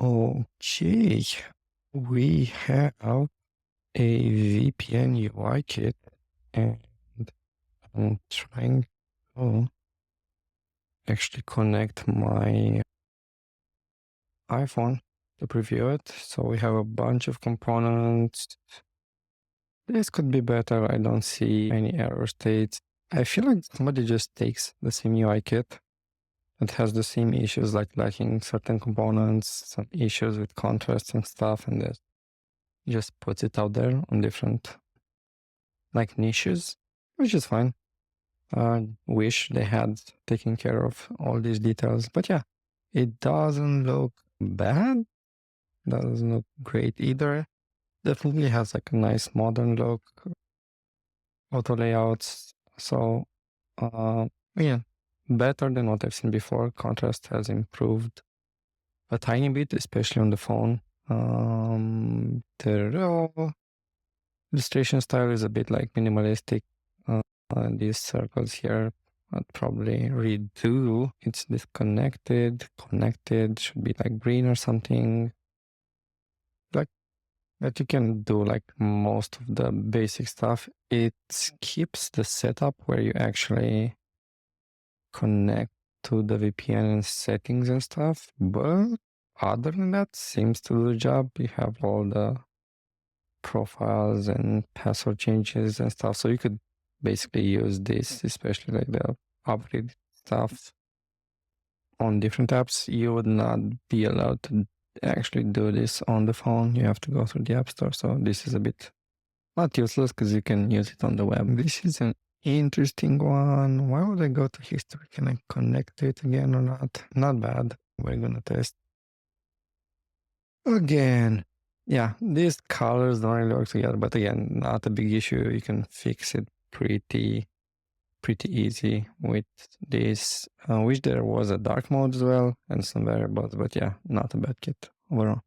Okay, we have a VPN UI kit, and I'm trying to actually connect my iPhone to preview it. So we have a bunch of components. This could be better. I don't see any error states. I feel like somebody just takes the same UI kit that has the same issues, like lacking certain components, some issues with contrast and stuff, and just puts it out there on different like niches, which is fine. Wish they had taken care of all these details, but yeah, it doesn't look bad. Doesn't look great either. Definitely has like a nice modern look, auto layouts. So, yeah, better than what I've seen before. Contrast has improved a tiny bit, especially on the phone. The raw illustration style is a bit like minimalistic. These circles here, I'd probably redo. It's disconnected, connected, should be like green or something. Like that you can do like most of the basic stuff. It skips the setup where you actually connect to the VPN and settings and stuff. But other than that, seems to do the job. You have all the profiles and password changes and stuff. So you could basically use this, especially like the upgrade stuff on different apps. You would not be allowed to actually do this on the phone. You have to go through the App Store. So this is a bit not useless because you can use it on the web. This is an interesting one. Why would I go to history? Can I connect it again or not? Not bad. We're gonna test again. Yeah, these colors don't really work together, but again, not a big issue. You can fix it pretty easy with this. Wish there was a dark mode as well and some variables, but yeah, not a bad kit overall.